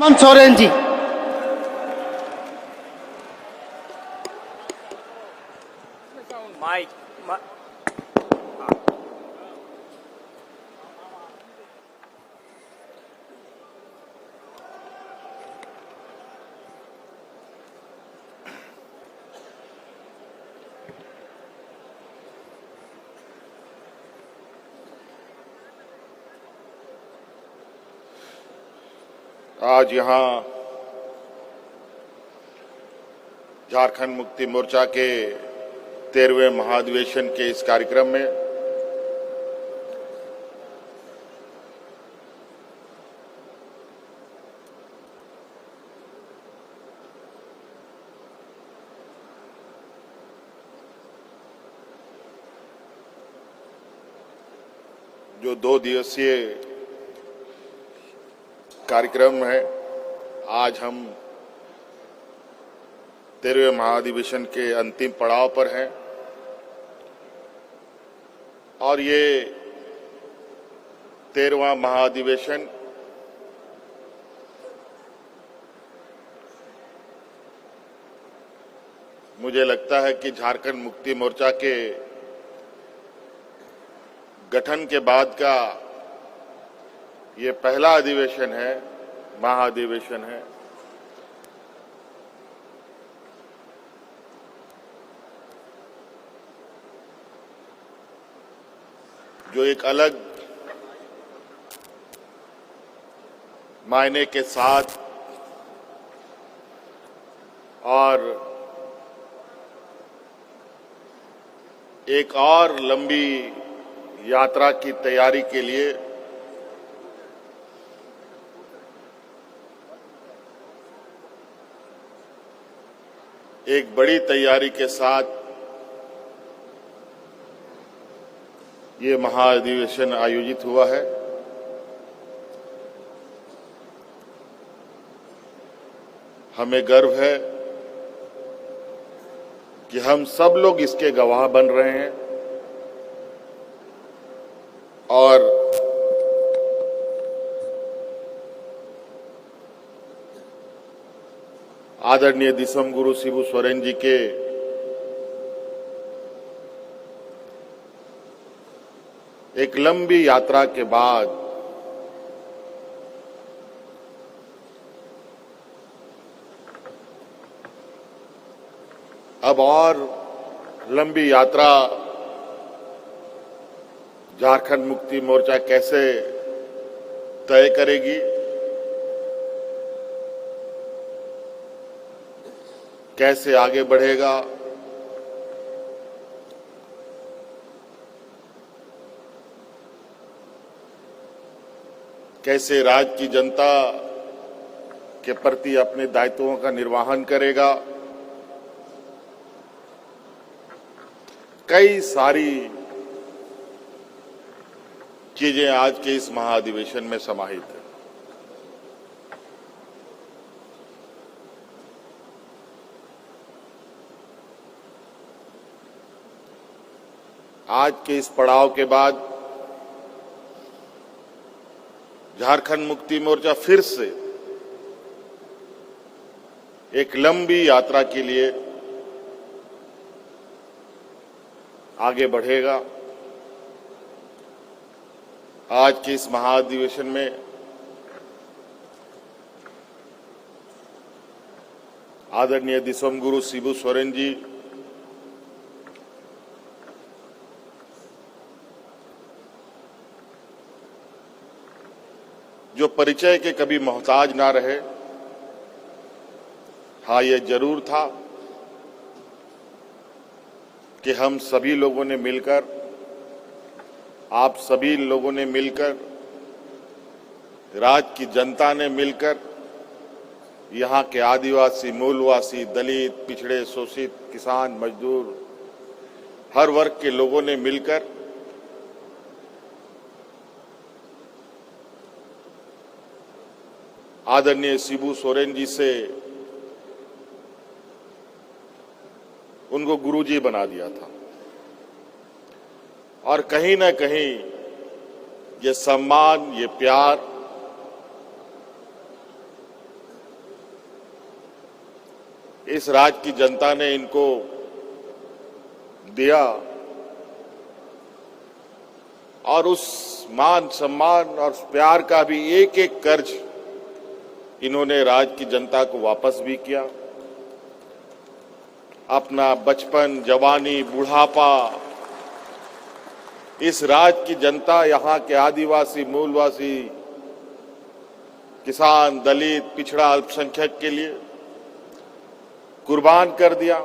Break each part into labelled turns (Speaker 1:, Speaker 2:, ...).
Speaker 1: Hemant Soren ji.
Speaker 2: Mic
Speaker 3: आज यहाँ झारखंड मुक्ति मोर्चा के 13वें महाधिवेशन के इस कार्यक्रम में जो 2 दिवसीय कार्यक्रम है, आज हम 13वें महाधिवेशन के अंतिम पड़ाव पर हैं और ये 13वां महाधिवेशन मुझे लगता है कि झारखंड मुक्ति मोर्चा के गठन के बाद का ये पहला अधिवेशन है, महाधिवेशन है। जो एक अलग मायने के साथ और एक और लंबी यात्रा की तैयारी के लिए एक बड़ी तैयारी के साथ ये महाधिवेशन आयोजित हुआ है। हमें गर्व है कि हम सब लोग इसके गवाह बन रहे हैं और आदरणीय दिसम गुरु शिबू सोरेन जी के एक लंबी यात्रा के बाद अब और लंबी यात्रा झारखंड मुक्ति मोर्चा कैसे तय करेगी, कैसे आगे बढ़ेगा, कैसे राज्य की जनता के प्रति अपने दायित्वों का निर्वहन करेगा, कई सारी चीजें आज के इस महाधिवेशन में समाहित है। आज के इस पड़ाव के बाद झारखंड मुक्ति मोर्चा फिर से एक लंबी यात्रा के लिए आगे बढ़ेगा। आज के इस महाधिवेशन में आदरणीय दिसम गुरु शिबू सोरेन जी जो परिचय के कभी मोहताज ना रहे। हाँ, यह जरूर था कि हम सभी लोगों ने मिलकर, आप सभी लोगों ने मिलकर, राज्य की जनता ने मिलकर, यहाँ के आदिवासी, मूलवासी, दलित, पिछड़े, शोषित, किसान, मजदूर, हर वर्ग के लोगों ने मिलकर आदरणीय शिबू सोरेन जी से उनको गुरुजी बना दिया था और कहीं ना कहीं ये सम्मान, ये प्यार इस राज्य की जनता ने इनको दिया और उस मान सम्मान और प्यार का भी एक एक कर्ज इन्होंने राज्य की जनता को वापस भी किया। अपना बचपन, जवानी, बुढ़ापा इस राज्य की जनता, यहाँ के आदिवासी, मूलवासी, किसान, दलित, पिछड़ा, अल्पसंख्यक के लिए कुर्बान कर दिया।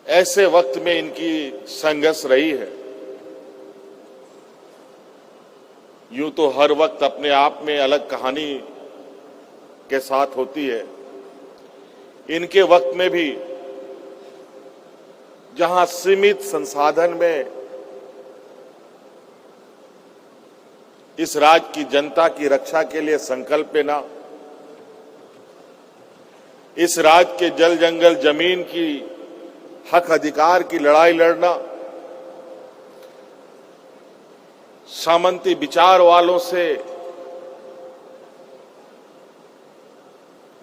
Speaker 3: ऐसे वक्त में इनकी संघर्ष रही है। यूं तो हर वक्त अपने आप में अलग कहानी के साथ होती है। इनके वक्त में भी जहां सीमित संसाधन में इस राज्य की जनता की रक्षा के लिए संकल्प लेना, इस राज्य के जल जंगल जमीन की हक अधिकार की लड़ाई लड़ना, सामंती विचार वालों से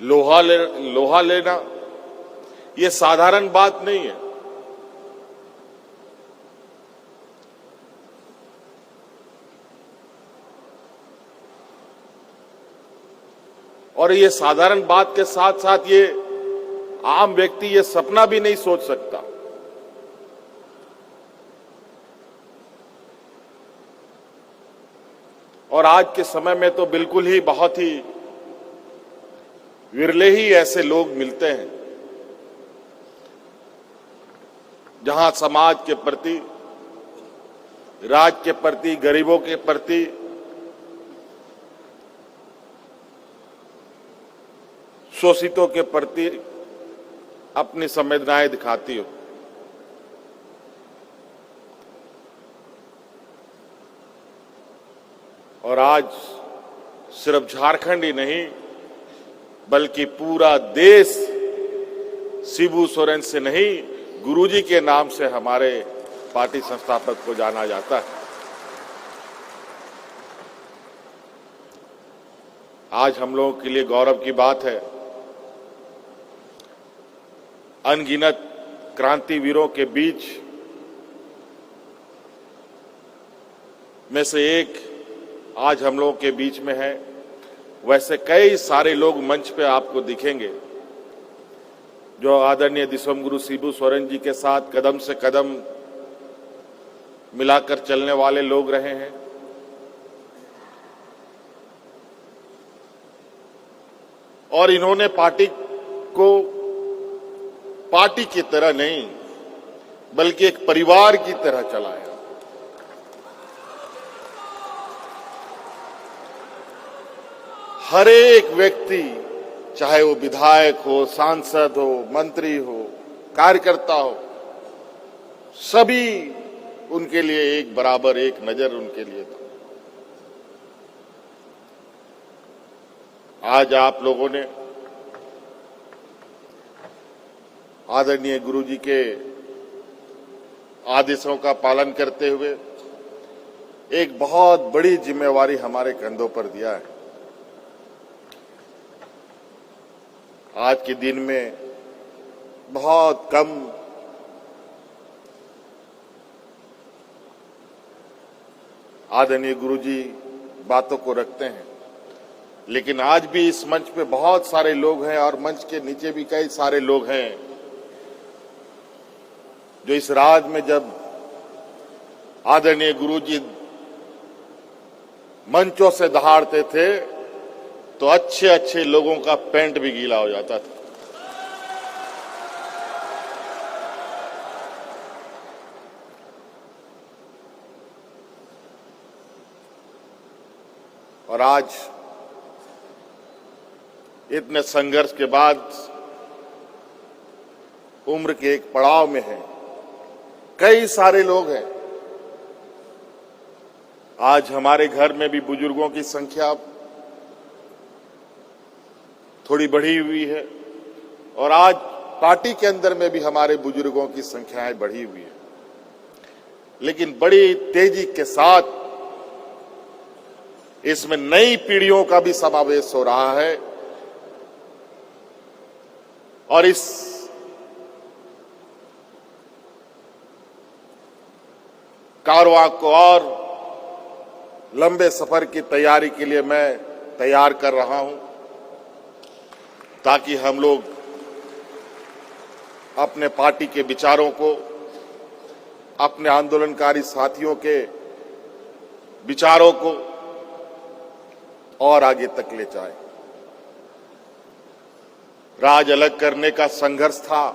Speaker 3: लोहा लेना, ये साधारण बात नहीं है। और ये साधारण बात के साथ साथ ये आम व्यक्ति ये सपना भी नहीं सोच सकता। और आज के समय में तो बिल्कुल ही बहुत ही विरले ही ऐसे लोग मिलते हैं जहां समाज के प्रति, राज्य के प्रति, गरीबों के प्रति शोषितों के प्रति अपनी संवेदनाएं दिखाती हो। और आज सिर्फ झारखंड ही नहीं बल्कि पूरा देश शिबू सोरेन से नहीं, गुरुजी के नाम से हमारे पार्टी संस्थापक को जाना जाता है। आज हम लोगों के लिए गौरव की बात है, अनगिनत क्रांतिवीरों के बीच में से एक आज हम लोगों के बीच में है। वैसे कई सारे लोग मंच पे आपको दिखेंगे जो आदरणीय दिसोमगुरु शिबू सोरेन जी के साथ कदम से कदम मिलाकर चलने वाले लोग रहे हैं। और इन्होंने पार्टी को पार्टी की तरह नहीं बल्कि एक परिवार की तरह चलाया। हर एक व्यक्ति, चाहे वो विधायक हो, सांसद हो, मंत्री हो, कार्यकर्ता हो, सभी उनके लिए एक बराबर, एक नजर उनके लिए था। आज आप लोगों ने आदरणीय गुरुजी के आदेशों का पालन करते हुए एक बहुत बड़ी जिम्मेवारी हमारे कंधों पर दिया है। आज के दिन में बहुत कम आदरणीय गुरुजी बातों को रखते हैं, लेकिन आज भी इस मंच पे बहुत सारे लोग हैं और मंच के नीचे भी कई सारे लोग हैं जो इस राज्य में जब आदरणीय गुरुजी मंचों से दहाड़ते थे तो अच्छे अच्छे लोगों का पैंट भी गीला हो जाता था। और आज इतने संघर्ष के बाद उम्र के एक पड़ाव में है, कई सारे लोग हैं। आज हमारे घर में भी बुजुर्गों की संख्या थोड़ी बढ़ी हुई है और आज पार्टी के अंदर में भी हमारे बुजुर्गों की संख्याएं बढ़ी हुई है, लेकिन बड़ी तेजी के साथ इसमें नई पीढ़ियों का भी समावेश हो रहा है और इस कारवां को और लंबे सफर की तैयारी के लिए मैं तैयार कर रहा हूं ताकि हम लोग अपने पार्टी के विचारों को, अपने आंदोलनकारी साथियों के विचारों को और आगे तक ले जाए। राज अलग करने का संघर्ष था,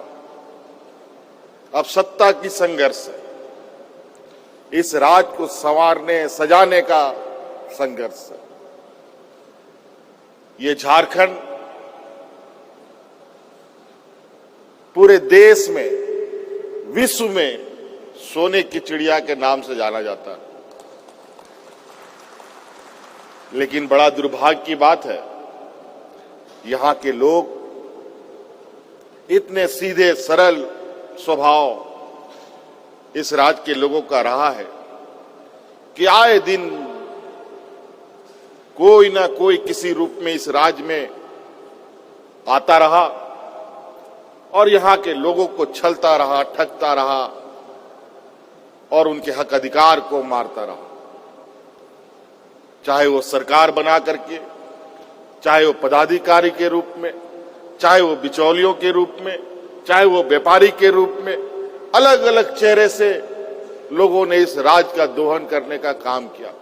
Speaker 3: अब सत्ता की संघर्ष है। इस राज को संवारने सजाने का संघर्ष है। ये झारखंड पूरे देश में, विश्व में सोने की चिड़िया के नाम से जाना जाता है। लेकिन बड़ा दुर्भाग्य की बात है, यहां के लोग इतने सीधे सरल स्वभाव इस राज्य के लोगों का रहा है कि आए दिन कोई ना कोई किसी रूप में इस राज्य में आता रहा और यहां के लोगों को छलता रहा, ठगता रहा और उनके हक अधिकार को मारता रहा। चाहे वो सरकार बना करके, चाहे वो पदाधिकारी के रूप में, चाहे वो बिचौलियों के रूप में, चाहे वो व्यापारी के रूप में, अलग अलग चेहरे से लोगों ने इस राज का दोहन करने का काम किया।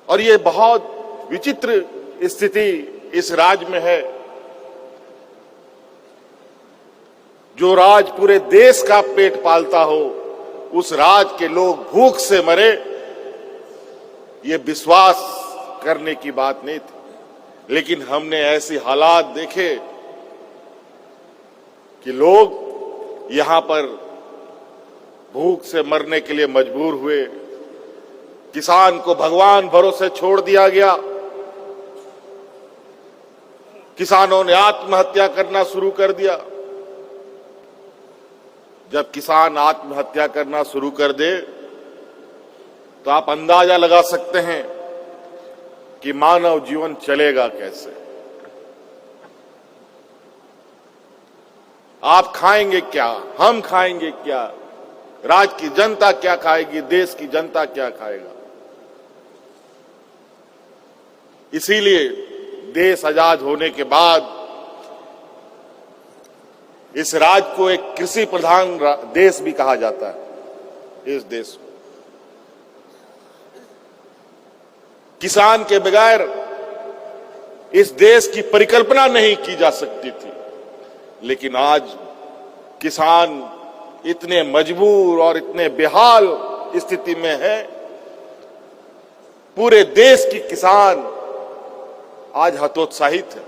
Speaker 3: और ये बहुत विचित्र स्थिति इस राज्य में है। जो राज पूरे देश का पेट पालता हो, उस राज के लोग भूख से मरे, ये विश्वास करने की बात नहीं थी। लेकिन हमने ऐसे हालात देखे कि लोग यहां पर भूख से मरने के लिए मजबूर हुए। किसान को भगवान भरोसे छोड़ दिया गया। किसानों ने आत्महत्या करना शुरू कर दिया। जब किसान आत्महत्या करना शुरू कर दे तो आप अंदाजा लगा सकते हैं कि मानव जीवन चलेगा कैसे। आप खाएंगे क्या, हम खाएंगे क्या, राज्य की जनता क्या खाएगी, देश की जनता क्या खाएगा। इसीलिए देश आजाद होने के बाद इस राज्य को एक कृषि प्रधान देश भी कहा जाता है। इस देश को किसान के बगैर इस देश की परिकल्पना नहीं की जा सकती थी। लेकिन आज किसान इतने मजबूर और इतने बेहाल स्थिति में है। पूरे देश की किसान आज हतोत्साहित है।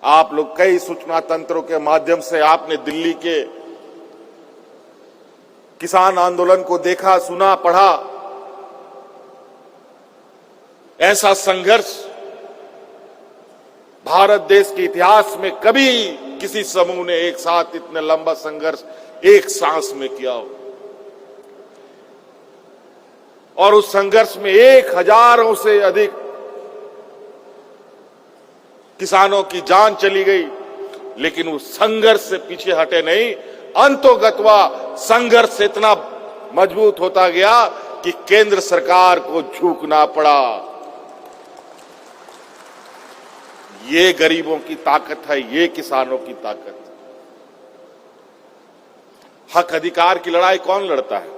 Speaker 3: आप लोग कई सूचना तंत्रों के माध्यम से आपने दिल्ली के किसान आंदोलन को देखा, सुना, पढ़ा। ऐसा संघर्ष भारत देश के इतिहास में कभी किसी समूह ने एक साथ इतने लंबा संघर्ष एक सांस में किया हो। और उस संघर्ष में 1000 से अधिक किसानों की जान चली गई। लेकिन उस संघर्ष से पीछे हटे नहीं। अंतोगत्वा संघर्ष इतना मजबूत होता गया कि केंद्र सरकार को झुकना पड़ा। ये गरीबों की ताकत है, ये किसानों की ताकत। हक अधिकार की लड़ाई कौन लड़ता है?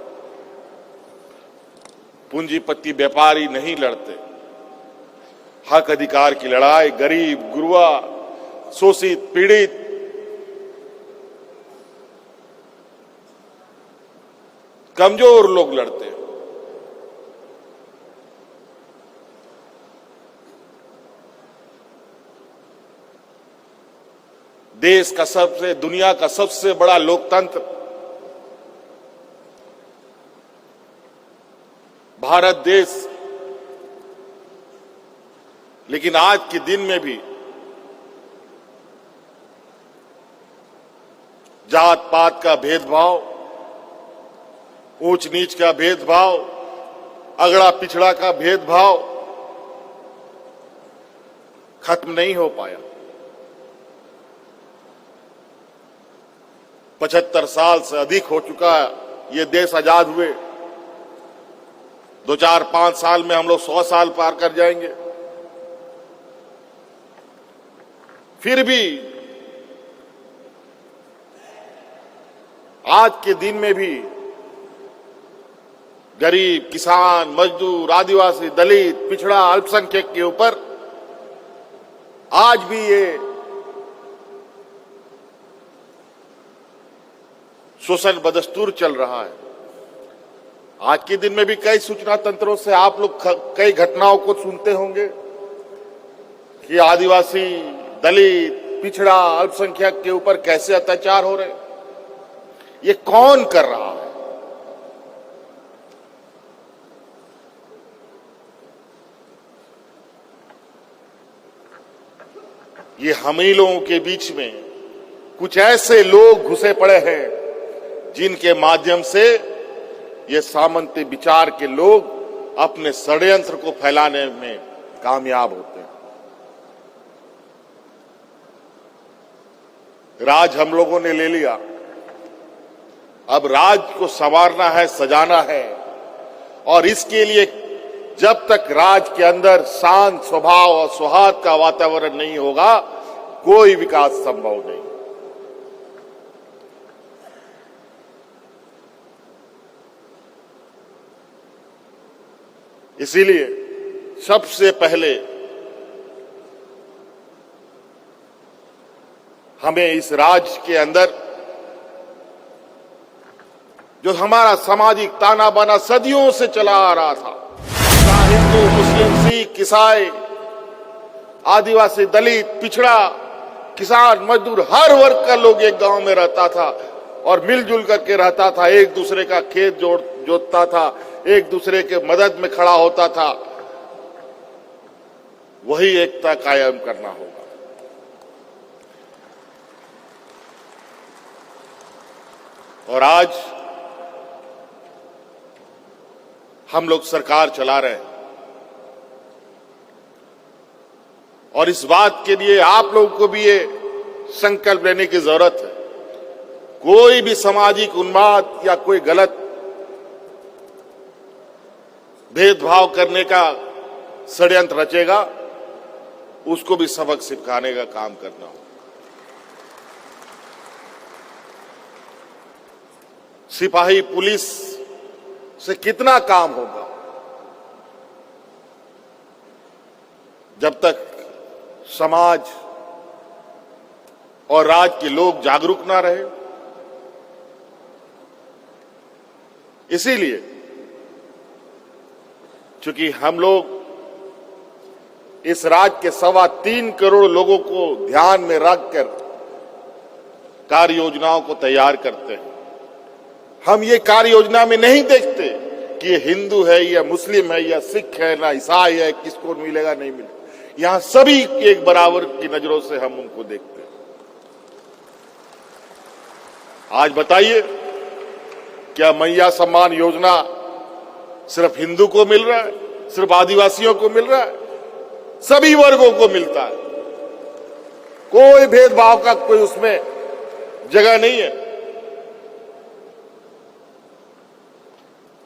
Speaker 3: पूंजीपति व्यापारी नहीं लड़ते। हक अधिकार की लड़ाई गरीब, गुरबा, शोषित, पीड़ित, कमजोर लोग लड़ते हैं। देश का दुनिया का सबसे बड़ा लोकतंत्र भारत देश, लेकिन आज के दिन में भी जात पात का भेदभाव, ऊंच नीच का भेदभाव, अगड़ा पिछड़ा का भेदभाव खत्म नहीं हो पाया। 75 साल से अधिक हो चुका है ये देश आजाद हुए। 2, 4, 5 साल में हम लोग 100 साल पार कर जाएंगे। फिर भी आज के दिन में भी गरीब, किसान, मजदूर, आदिवासी, दलित, पिछड़ा, अल्पसंख्यक के ऊपर आज भी ये शोषण बदस्तूर चल रहा है। आज के दिन में भी कई सूचना तंत्रों से आप लोग कई घटनाओं को सुनते होंगे कि आदिवासी, दलित, पिछड़ा, अल्पसंख्यक के ऊपर कैसे अत्याचार हो रहे हैं। ये कौन कर रहा है? ये हम ही लोगों के बीच में कुछ ऐसे लोग घुसे पड़े हैं जिनके माध्यम से ये सामंती विचार के लोग अपने षड्यंत्र को फैलाने में कामयाब होते हैं। राज हम लोगों ने ले लिया, अब राज को संवारना है, सजाना है, और इसके लिए जब तक राज के अंदर शांत स्वभाव और सौहार्द का वातावरण नहीं होगा, कोई विकास संभव नहीं। इसीलिए सबसे पहले हमें इस राज्य के अंदर जो हमारा सामाजिक ताना बाना सदियों से चला आ रहा था, हिंदू, मुस्लिम, सिख, ईसाई, आदिवासी, दलित, पिछड़ा, किसान, मजदूर, हर वर्ग का लोग एक गांव में रहता था और मिलजुल करके रहता था, एक दूसरे का खेत जोतता था, एक दूसरे के मदद में खड़ा होता था। वही एकता कायम करना होगा। और आज हम लोग सरकार चला रहे हैं और इस बात के लिए आप लोगों को भी ये संकल्प लेने की जरूरत है, कोई भी सामाजिक उन्माद या कोई गलत भेदभाव करने का षड्यंत्र रचेगा, उसको भी सबक सिखाने का काम करना होगा। सिपाही, पुलिस से कितना काम होगा जब तक समाज और राज्य के लोग जागरूक ना रहे। इसीलिए चूंकि हम लोग इस राज्य के 3.25 करोड़ लोगों को ध्यान में रखकर कार्य योजनाओं को तैयार करते हैं, हम ये कार्य योजना में नहीं देखते कि ये हिंदू है या मुस्लिम है या सिख है ना ईसाई है, किसको मिलेगा नहीं मिलेगा। यहां सभी एक बराबर की नजरों से हम उनको देखते हैं। आज बताइए, क्या मैया सम्मान योजना सिर्फ हिंदू को मिल रहा है, सिर्फ आदिवासियों को मिल रहा है? सभी वर्गों को मिलता है, कोई भेदभाव का कोई उसमें जगह नहीं है।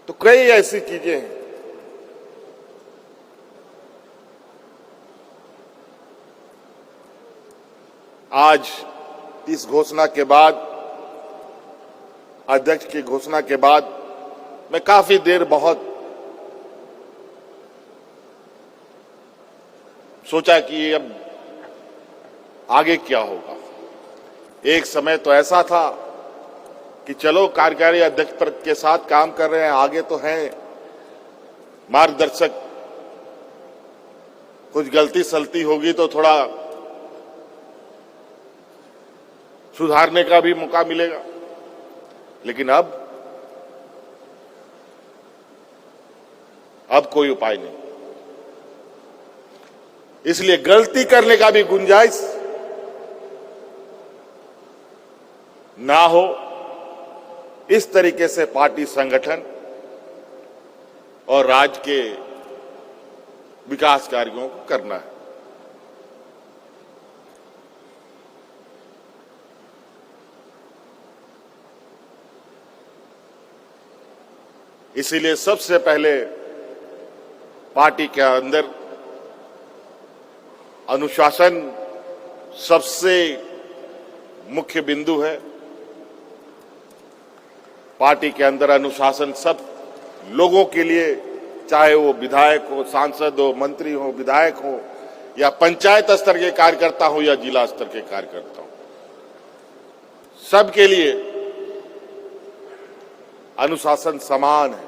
Speaker 3: तो कई ऐसी चीजें हैं। आज इस घोषणा के बाद, अध्यक्ष की घोषणा के बाद, मैं काफी देर बहुत सोचा कि अब आगे क्या होगा। एक समय तो ऐसा था कि चलो कार्यकारी अध्यक्ष पद के साथ काम कर रहे हैं, आगे तो हैं मार्गदर्शक, कुछ गलती सलती होगी तो थोड़ा सुधारने का भी मौका मिलेगा। लेकिन अब कोई उपाय नहीं। इसलिए गलती करने का भी गुंजाइश ना हो, इस तरीके से पार्टी संगठन और राज्य के विकास कार्यों को करना है। इसीलिए सबसे पहले पार्टी के अंदर अनुशासन सबसे मुख्य बिंदु है। पार्टी के अंदर अनुशासन सब लोगों के लिए, चाहे वो विधायक हो, सांसद हो, मंत्री हो, विधायक हो, या पंचायत स्तर के कार्यकर्ता हो या जिला स्तर के कार्यकर्ता हो, सबके लिए अनुशासन समान है।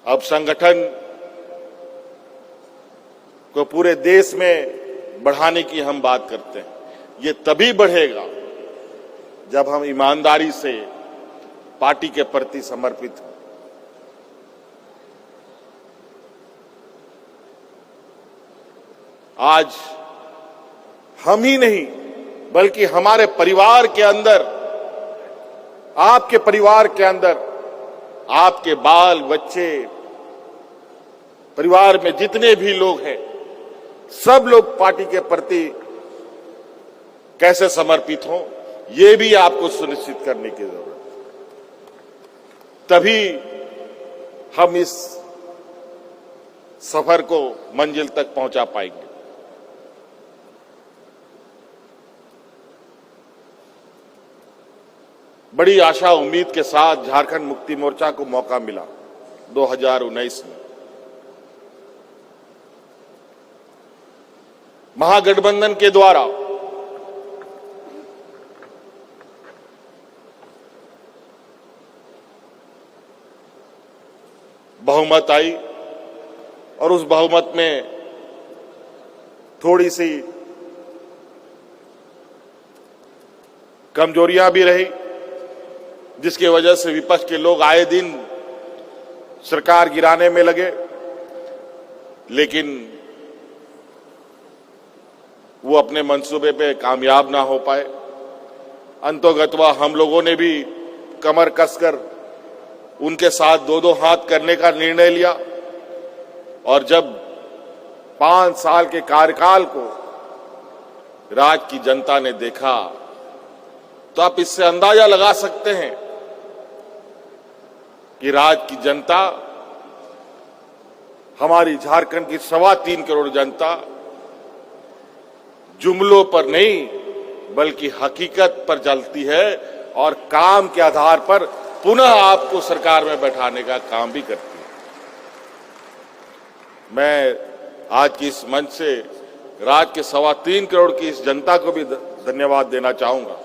Speaker 3: अब संगठन को पूरे देश में बढ़ाने की हम बात करते हैं। ये तभी बढ़ेगा जब हम ईमानदारी से पार्टी के प्रति समर्पित हों। आज हम ही नहीं बल्कि हमारे परिवार के अंदर, आपके परिवार के अंदर, आपके बाल बच्चे, परिवार में जितने भी लोग हैं, सब लोग पार्टी के प्रति कैसे समर्पित हों, ये भी आपको सुनिश्चित करने की जरूरत है। तभी हम इस सफर को मंजिल तक पहुंचा पाएंगे। बड़ी आशा उम्मीद के साथ झारखंड मुक्ति मोर्चा को मौका मिला 2019 में। महागठबंधन के द्वारा बहुमत आई और उस बहुमत में थोड़ी सी कमजोरियां भी रही, जिसकी वजह से विपक्ष के लोग आए दिन सरकार गिराने में लगे, लेकिन वो अपने मंसूबे पे कामयाब ना हो पाए। अंतोगत्वा हम लोगों ने भी कमर कसकर उनके साथ दो हाथ करने का निर्णय लिया और जब 5 साल के कार्यकाल को राज्य की जनता ने देखा तो आप इससे अंदाजा लगा सकते हैं कि राज्य की जनता, हमारी झारखंड की 3.25 करोड़ जनता जुमलों पर नहीं बल्कि हकीकत पर चलती है और काम के आधार पर पुनः आपको सरकार में बैठाने का काम भी करती है। मैं आज की इस मंच से राज्य के 3.25 करोड़ की इस जनता को भी धन्यवाद देना चाहूंगा।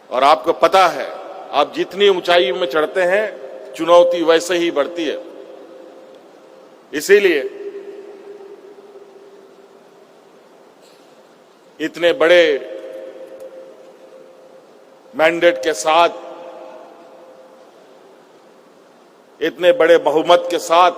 Speaker 3: और आपको पता है, आप जितनी ऊंचाई में चढ़ते हैं चुनौती वैसे ही बढ़ती है। इसीलिए इतने बड़े मैंडेट के साथ, इतने बड़े बहुमत के साथ